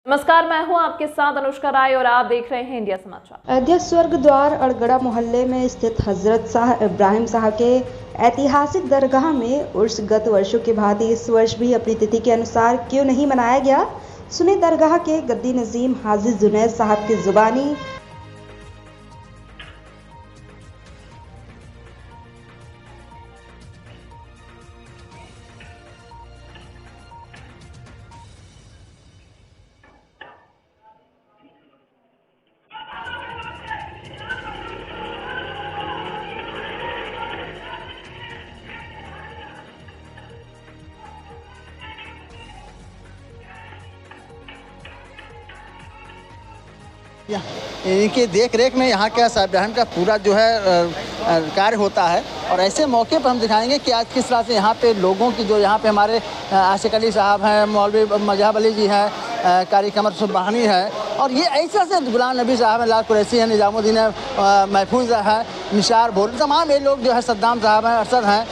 नमस्कार, मैं हूं आपके साथ अनुष्का राय और आप देख रहे हैं इंडिया समाचार। अयोध्या स्वर्ग द्वार अड़गड़ा मोहल्ले में स्थित हजरत शाह इब्राहिम शाह के ऐतिहासिक दरगाह में उर्स गत वर्षों की भांति इस वर्ष भी अपनी तिथि के अनुसार क्यों नहीं मनाया गया। सुने दरगाह के गद्दी नजीम हाजी जुनैद साहब की जुबानी। इनकी देख रेख में यहाँ का शाह इब्राहिम का पूरा जो है कार्य होता है। और ऐसे मौके पर हम दिखाएंगे कि आज किस तरह से यहाँ पे लोगों की जो यहाँ पे हमारे आशिक अली साहब हैं, मौलवी मजहब अली जी हैं, कारी कमर सुबहानी है, और ये ऐसे से गुलाम नबी साहब हैं, लाल कुरैशी हैं, निजामुद्दीन महफूज है, निशार भोल, तमाम ये लोग जो है, सद्दाम साहब हैं, अरशद हैं।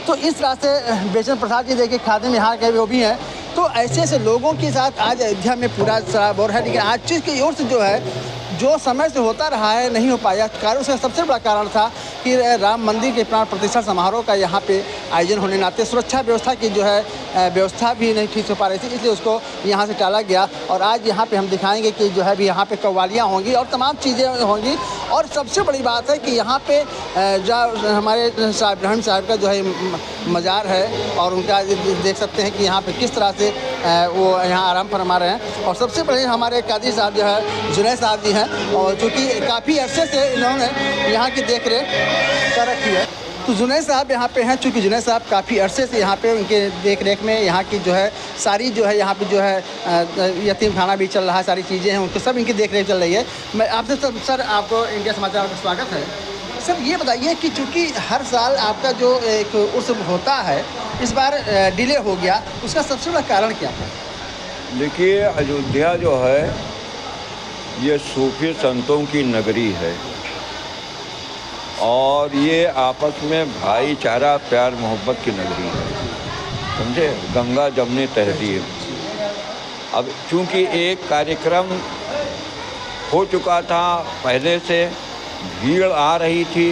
तो इस तरह से बेचन प्रसाद जी देखिए खादिम यहाँ के वो भी हैं। तो ऐसे ऐसे लोगों के साथ आज अयोध्या में पूरा सराबोर है। लेकिन आज चीज़ की ओर से जो है, जो समय से होता रहा है, नहीं हो पाया। कारण उसका सबसे बड़ा कारण था कि राम मंदिर के प्राण प्रतिष्ठा समारोह का यहाँ पे आयोजन होने नाते सुरक्षा व्यवस्था की जो है व्यवस्था भी नहीं ठीक हो पा रही थी, इसलिए उसको यहाँ से टाला गया। और आज यहाँ पे हम दिखाएंगे कि जो है भी यहाँ पे कव्वालियाँ होंगी और तमाम चीज़ें होंगी। और सबसे बड़ी बात है कि यहाँ पे जो हमारे शाह इब्राहिम साहब का जो है मज़ार है, और उनका देख सकते हैं कि यहाँ पे किस तरह से वो यहाँ आराम फरमा रहे हैं। और सबसे बड़े हमारे कादी साहब जो है जुनैद साहब जी हैं, और चूँकि काफ़ी अरसे से इन्होंने यहाँ की देख रेख कर रखी है। तो जुनैद साहब यहाँ पे हैं, चूँकि जुनैद साहब काफ़ी अरसे से यहाँ पे उनके देख रेख में यहाँ की जो है सारी जो है यहाँ पे जो है यतीम खाना भी चल रहा है, सारी चीज़ें हैं उनको सब इनकी देख रेख चल रही है। मैं आपसे सर आपको इंडिया समाचार का स्वागत है। सर ये बताइए कि चूँकि हर साल आपका जो एक उर्स होता है, इस बार डिले हो गया, उसका सबसे बड़ा कारण क्या था? देखिए, अयोध्या जो है ये सूफी संतों की नगरी है, और ये आपस में भाईचारा प्यार मोहब्बत की नगरी है, समझे। गंगा जमनी तहजीब। अब चूंकि एक कार्यक्रम हो चुका था पहले से, भीड़ आ रही थी,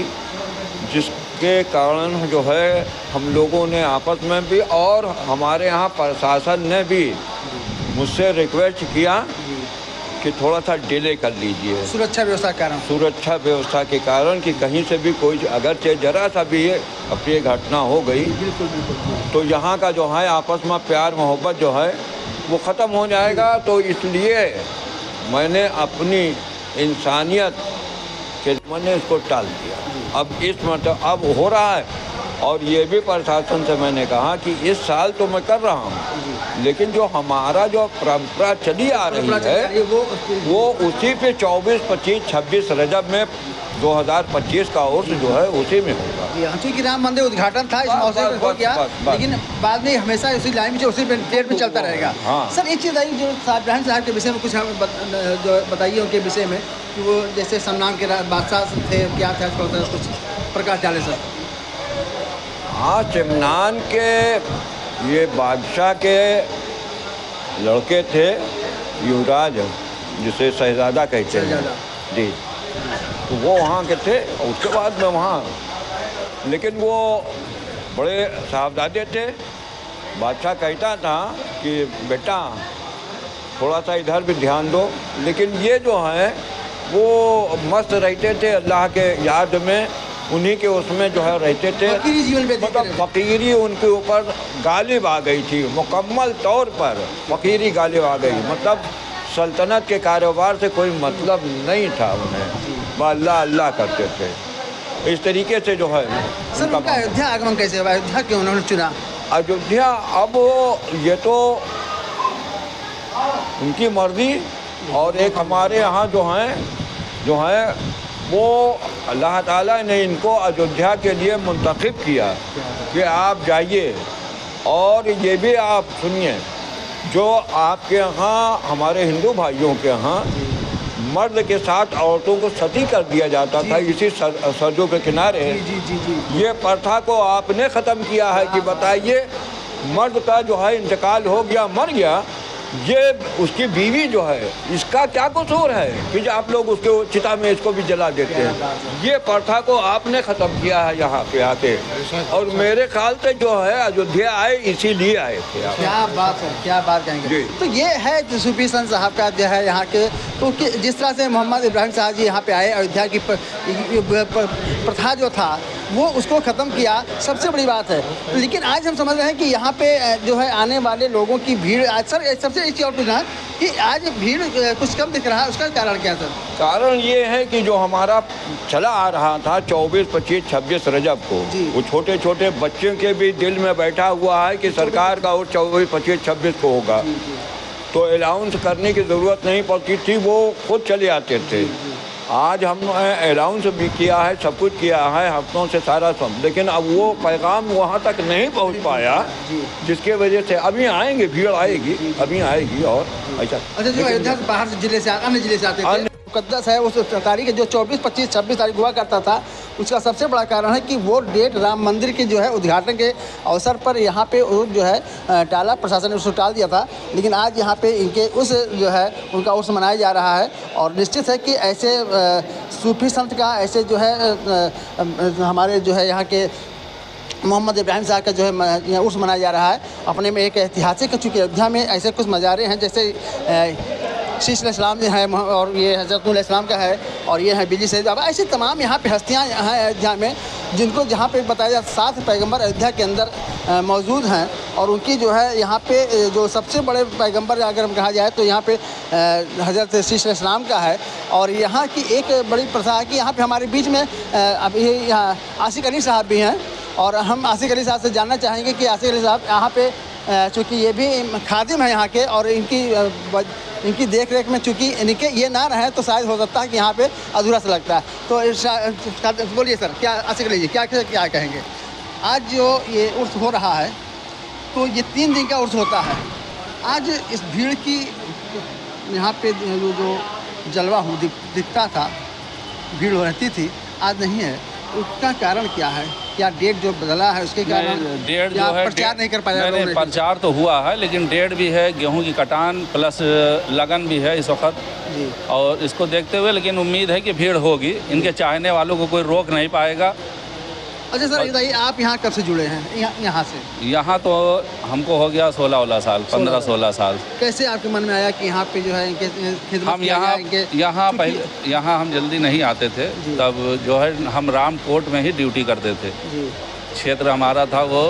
जिसके कारण जो है हम लोगों ने आपस में भी और हमारे यहाँ प्रशासन ने भी मुझसे रिक्वेस्ट किया कि थोड़ा सा डिले कर लीजिए, सुरक्षा व्यवस्था के कारण। सुरक्षा व्यवस्था के कारण कि कहीं से भी कोई अगर जरा सा भी अप्रिय घटना हो गई तो यहाँ का जो है आपस में प्यार मोहब्बत जो है वो ख़त्म हो जाएगा। तो इसलिए मैंने अपनी इंसानियत के मैंने इसको टाल दिया। अब इस मतलब अब हो रहा है, और ये भी प्रशासन से मैंने कहा कि इस साल तो मैं कर रहा हूँ, लेकिन जो हमारा जो परंपरा चली आ रही है वो उसी पे 24, 25, 26 रजब में 2025 का उर्स जो है उसी में होगा। क्योंकि राम मंदिर उद्घाटन था, इस मौके पर हो गया, लेकिन बाद में हमेशा उसी लाइन में उसी डेट में चलता रहेगा। हाँ। सर एक चीज़ बताइए, जो शाह इब्राहिम साहब के विषय में कुछ हमें जो बताइए उनके विषय में, कि वो जैसे सम्मान के बादशाह थे, क्या था कुछ प्रकाश डाले सर। हाँ, चिमनान के ये बादशाह के लड़के थे, युवराज जिसे शहजादा कहते हैं जी, तो वो वहाँ के थे। उसके बाद में वहाँ, लेकिन वो बड़े साहबजादे थे। बादशाह कहता था कि बेटा थोड़ा सा इधर भी ध्यान दो, लेकिन ये जो है वो मस्त रहते थे अल्लाह के याद में, उन्हीं के उसमें जो है रहते थे। फकीरी जीवन में मतलब फकीरी उनके ऊपर गालिब आ गई थी, मुकम्मल तौर पर फकीरी गालिब आ गई। मतलब सल्तनत के कारोबार से कोई मतलब नहीं था उन्हें, वो अल्लाह अल्लाह करते थे। इस तरीके से जो है सर उनका अयोध्या आगमन कैसे हुआ? अयोध्या क्यों उन्होंने चुना? अयोध्या अब ये तो उनकी मर्जी, और एक हमारे यहाँ जो है वो अल्लाह ताला ने इनको अयोध्या के लिए मुंतखब किया कि आप जाइए। और ये भी आप सुनिए, जो आपके यहाँ हमारे हिंदू भाइयों के यहाँ मर्द के साथ औरतों को सती कर दिया जाता था इसी सरजू के किनारे, ये प्रथा को आपने ख़त्म किया है कि बताइए, मर्द का जो है इंतकाल हो गया, मर गया, ये उसकी बीवी जो है, इसका क्या कसूर है कि जो आप लोग उसके चिता में इसको भी जला देते हैं। ये प्रथा को आपने ख़त्म किया है यहाँ पे आके, और मेरे ख्याल से जो है अयोध्या आए इसीलिए आए थे। क्या बात है, क्या बात कहेंगे। तो ये है सूफी संत साहब का जो है यहाँ के, तो जिस तरह से मोहम्मद इब्राहिम साहब जी यहाँ पे आए, अयोध्या की प्रथा जो था वो उसको ख़त्म किया, सबसे बड़ी बात है। लेकिन आज हम समझ रहे हैं कि यहाँ पे जो है आने वाले लोगों की भीड़ आज सर सबसे इसी और पूछना कि आज भीड़ कुछ कम दिख रहा है, उसका कारण क्या सर? कारण ये है कि जो हमारा चला आ रहा था 24, 25, 26 रजब को, वो छोटे छोटे बच्चों के भी दिल में बैठा हुआ है कि सरकार का वो 24, 25, 26 को होगा, तो अनाउंस करने की ज़रूरत नहीं पड़ती थी, वो खुद चले आते थे। आज हमने अनाउंस भी किया है, सब कुछ किया है हफ्तों से सारा सब, लेकिन अब वो पैगाम वहाँ तक नहीं पहुँच पाया, जिसके वजह से अभी आएंगे, भीड़ आएगी, अभी आएगी। और ऐसा अच्छा, जो अयोध्या से बाहर जिले से अन्य जिले से आते थे, मुकद्दस है उस तारीख जो 24, 25, 26 तारीख हुआ करता था, उसका सबसे बड़ा कारण है कि वो डेट राम मंदिर के जो है उद्घाटन के अवसर पर यहाँ पे जो है टाला, प्रशासन ने उसको टाल दिया था। लेकिन आज यहाँ पे इनके उस जो है उनका उर्स मनाया जा रहा है, और निश्चित है कि ऐसे सूफी संत का ऐसे जो है हमारे जो है यहाँ के मोहम्मद इब्राहिम साहब का जो है उर्स मनाया जा रहा है, अपने में एक ऐतिहासिक, चूँकि अयोध्या में ऐसे कुछ मज़ारे हैं जैसे शीश इस्लाम जो है, और ये हज़रतुल इस्लाम का है, और ये है बिजली सैयद बाबा, ऐसी तमाम यहाँ पे हस्तियाँ हैं अयोध्या में, जिनको जहाँ पे बताया जाता है 7 पैगंबर अयोध्या के अंदर मौजूद हैं, और उनकी जो है यहाँ पे जो सबसे बड़े पैगंबर अगर हम कहा जाए तो यहाँ पे हज़रत शीश इस्लाम का है। और यहाँ की एक बड़ी प्रथा है कि यहाँ पे हमारे बीच में अभी यहाँ आसिक अली साहब भी हैं, और हम आसिक अली साहब से जानना चाहेंगे कि आसिक अली साहब यहाँ पे चूँकि ये भी खादिम है यहाँ के, और इनकी देख रेख में चूँकि इनके ये ना रहे तो शायद हो सकता है कि यहाँ पे अधूरा सा लगता है। तो बोलिए सर, क्या आसिक अली जी क्या कहेंगे? आज जो ये उर्स हो रहा है, तो ये 3 दिन का उर्स होता है। आज इस भीड़ की यहाँ पे जो जलवा दिखता था, भीड़ रहती थी, आज नहीं है, उसका कारण क्या है? क्या डेट जो बदला है उसके कारण डेट जो है प्रचार नहीं कर पाया? नहीं, प्रचार तो हुआ है, लेकिन डेट भी है, गेहूं की कटान प्लस लगन भी है इस वक्त, और इसको देखते हुए लेकिन उम्मीद है कि भीड़ होगी, इनके चाहने वालों को कोई रोक नहीं पाएगा। अच्छा सर, बताइए आप यहाँ कब से जुड़े हैं? यहाँ से यहाँ तो हमको हो गया 16 साल, 15-16 साल। कैसे आपके मन में आया कि यहाँ पे जो है इनके खिदमत हम यहाँ पहले यहाँ हम जल्दी नहीं आते थे, तब जो है हम रामकोट में ही ड्यूटी करते थे, क्षेत्र हमारा था वो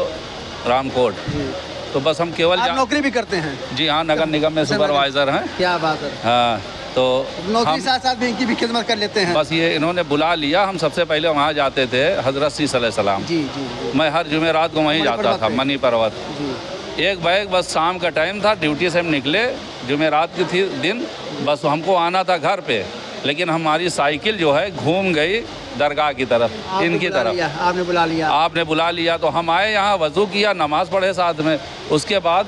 रामकोट, तो बस हम केवल नौकरी भी करते हैं? जी हाँ, नगर निगम में सुपरवाइज़र हैं। क्या बात है। हाँ, तो नौकरी साथ साथ भी इनकी भी खिदमत कर लेते हैं। बस ये इन्होंने बुला लिया, हम सबसे पहले वहाँ जाते थे, हज़रत शीश अलैहिस्सलाम। जी। मैं हर जुमेरात को वहीं जाता था, मनी पर्वत। एक बैग बस शाम का टाइम था, ड्यूटी से हम निकले, जुमेरात की थी दिन, बस हमको आना था घर पे, लेकिन हमारी साइकिल जो है घूम गई दरगाह की तरफ, इनकी तरफ। आपने बुला लिया तो हम आए यहाँ, वज़ू किया, नमाज़ पढ़े साथ में, उसके बाद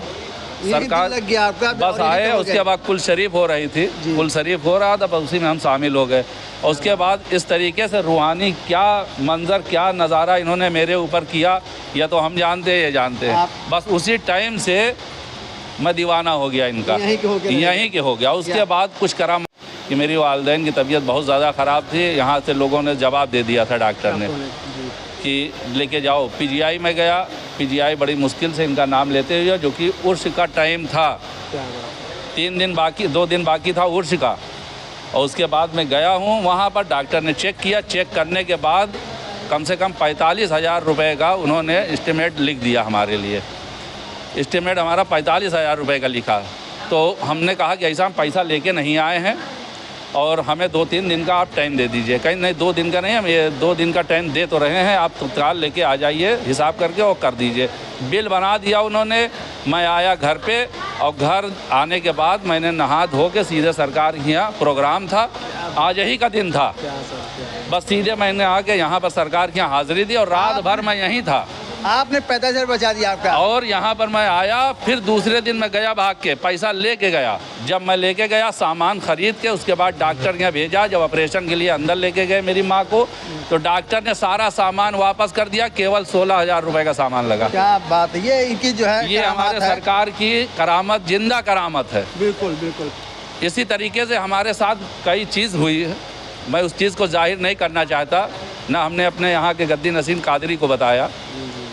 सरकार लग गया आपका, बस आए। उसके बाद कुल शरीफ हो रही थी, कुल शरीफ हो रहा था, बस उसी में हम शामिल हो गए। और उसके बाद इस तरीके से रूहानी क्या मंजर, क्या नज़ारा इन्होंने मेरे ऊपर किया, या तो हम जानते हैं, ये जानते हैं। बस उसी टाइम से मैं दीवाना हो गया इनका, यहीं के हो गया। उसके बाद कुछ करा कि मेरी वालिदैन की तबीयत बहुत ज़्यादा ख़राब थी, यहाँ से लोगों ने जवाब दे दिया था डॉक्टर ने कि लेके जाओ। पीजीआई में गया, पीजीआई बड़ी मुश्किल से इनका नाम लेते हुए, जो कि उर्स का टाइम था, 2 दिन बाकी था उर्स का, और उसके बाद मैं गया हूँ वहाँ पर, डॉक्टर ने चेक किया, चेक करने के बाद कम से कम 45,000 रुपये का उन्होंने एस्टिमेट लिख दिया हमारे लिए। एस्टिमेट हमारा 45,000 रुपये का लिखा, तो हमने कहा कि ऐसा हम पैसा लेके नहीं आए हैं, और हमें 2-3 दिन का आप टाइम दे दीजिए। कहीं नहीं, 2 दिन का नहीं, हम ये 2 दिन का टाइम दे तो रहे हैं, आप तत्काल लेके आ जाइए, हिसाब करके और कर दीजिए। बिल बना दिया उन्होंने। मैं आया घर पे, और घर आने के बाद मैंने नहा धो के सीधे सरकार के यहाँ प्रोग्राम था, आज यही का दिन था, बस सीधे मैंने आके यहाँ पर सरकार के यहाँ हाज़िरी दी, और रात भर मैं यहीं था। आपने 45,000 बचा दिया आपका। और यहाँ पर मैं आया, फिर दूसरे दिन मैं गया भाग के, पैसा लेके गया। जब मैं लेके गया सामान खरीद के, उसके बाद डॉक्टर ने भेजा, जब ऑपरेशन के लिए अंदर लेके गए मेरी माँ को, तो डॉक्टर ने सारा सामान वापस कर दिया, केवल 16,000 रुपये का सामान लगा। क्या बात है, ये इनकी जो है ये हमारे सरकार की करामत, जिंदा करामत है। बिल्कुल बिल्कुल। इसी तरीके से हमारे साथ कई चीज़ हुई है, मैं उस चीज़ को जाहिर नहीं करना चाहता, ना हमने अपने यहाँ के गद्दी नसीम कादरी को बताया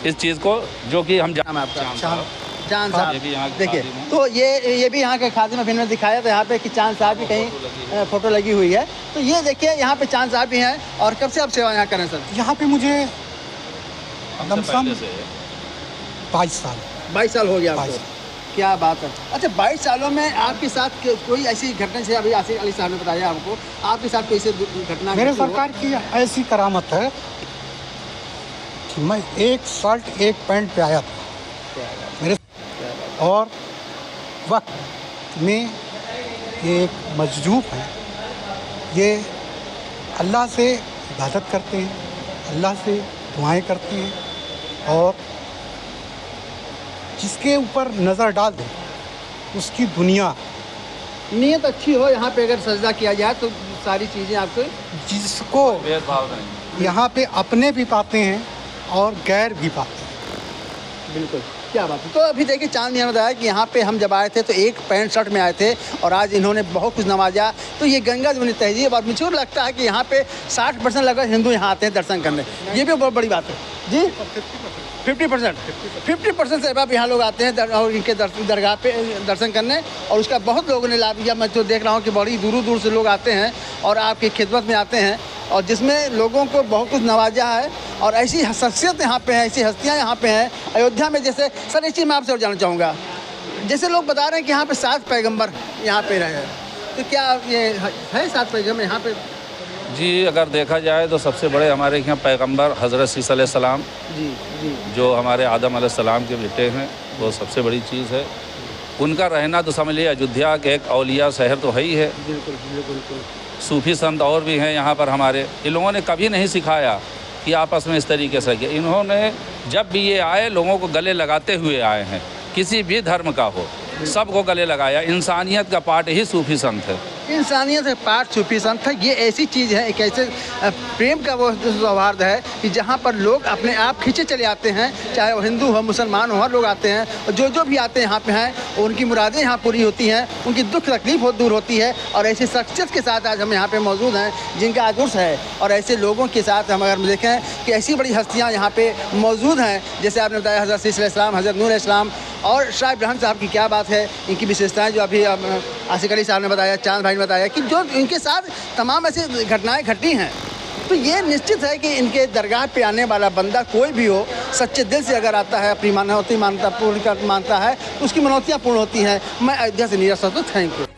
इस चीज़ को, जो कि हम जान साहब देखिए। खादिम हैं। तो ये भी यहाँ के खादिम अभियान में दिखाया था यहाँ पे कि चांद साहब की कहीं फोटो लगी हुई है। तो ये देखिए यहाँ पे चांद साहब भी हैं। और कब से आप सेवा यहाँ करें सर? यहाँ पे मुझे लमसम पहले से है। 22 साल 22 साल हो गया आपको। 22 क्या बात है। अच्छा, 22 सालों में आपके साथ कोई ऐसी घटना, जैसे अभी आसिफ अली साहब ने बताया हमको, आपके साथ कोई ऐसी घटना? मेरे सरकार की ऐसी करामत है कि मैं एक शर्ट एक पैंट पे आया था मेरे, और वक्त में ये एक मजजूब है, ये अल्लाह से इबादत करते हैं, अल्लाह से दुआएं करते हैं, और जिसके ऊपर नज़र डाल दे उसकी दुनिया, नीयत अच्छी हो, यहाँ पे अगर सजदा किया जाए तो सारी चीज़ें आपको, जिसको भेदभाव नहीं। यहाँ पे अपने भी पाते हैं और गैर भी पाते हैं। बिल्कुल। क्या बात है। तो अभी देखिए, चांद ने बताया कि यहाँ पे हम जब आए थे तो एक पैंट शर्ट में आए थे, और आज इन्होंने बहुत कुछ नवाजा। तो ये गंगा जमुनी तहजीब, और मुझे लगता है कि यहाँ पे 60% लगभग हिंदू यहाँ आते हैं दर्शन करने। ये भी बहुत बड़ी बात है जी। 50% से अब यहाँ लोग आते हैं और इनके दरगाह पे दर्शन करने, और उसका बहुत लोगों ने लाभ लिया। मैं तो देख रहा हूँ कि बड़ी दूर दूर से लोग आते हैं और आपकी खिदमत में आते हैं, और जिसमें लोगों को बहुत कुछ नवाजा है। और ऐसी शख्सियत यहाँ पे हैं, ऐसी हस्तियाँ यहाँ पे हैं अयोध्या में। जैसे सर, इस चीज़ मैं आपसे और जानना चाहूँगा, जैसे लोग बता रहे हैं कि यहाँ पे 7 पैगंबर यहाँ पे रहे हैं, तो क्या ये है 7 पैगंबर यहाँ पे? जी, अगर देखा जाए तो सबसे बड़े हमारे यहाँ पैगंबर हज़रत सीसा अलैहिस्सलाम, जी, जो हमारे आदम अलैहिस्सलाम के बेटे हैं, वो सबसे बड़ी चीज़ है। उनका रहना तो समझ लीजिए अयोध्या के एक औलिया शहर तो है ही है। बिल्कुल बिल्कुल। सूफ़ी संत और भी हैं यहाँ पर हमारे। इन लोगों ने कभी नहीं सिखाया कि आपस में इस तरीके से किया। इन्होंने जब भी ये आए, लोगों को गले लगाते हुए आए हैं, किसी भी धर्म का हो, सबको गले लगाया। इंसानियत का पाठ ही सूफ़ी संत है। इंसानियत का पाठ सूफी संत है। ये ऐसी चीज़ है, एक ऐसे प्रेम का वो सौहार्द है कि जहाँ पर लोग अपने आप खींचे चले आते हैं, चाहे वो हिंदू हो, मुसलमान हो, हर लोग आते हैं। और जो भी आते हैं यहाँ पे हैं, उनकी मुरादें यहाँ पूरी होती हैं, उनकी दुख तकलीफ बहुत दूर होती है। और ऐसी शख्सियत के साथ आज हम यहाँ पे मौजूद हैं जिनका आज उर्स है। और ऐसे लोगों के साथ हम अगर देखें कि ऐसी बड़ी हस्तियाँ यहाँ पे मौजूद हैं, जैसे आपने बताया हज़रत सीसा अलैहिस्सलाम, हज़रत नूर अलैहिस्सलाम और शाह इब्राहिम साहब की क्या बात है, इनकी विशेषताएँ जो अभी आसिफ अली साहब ने बताया, चांद भाई ने बताया कि जो इनके साथ तमाम ऐसी घटनाएं घटी हैं। तो ये निश्चित है कि इनके दरगाह पे आने वाला बंदा कोई भी हो, सच्चे दिल से अगर आता है, अपनी मनौती मानता है, उसकी मनौतियाँ पूर्ण होती हैं। मैं अयोध्या से नीरज, थैंक यू।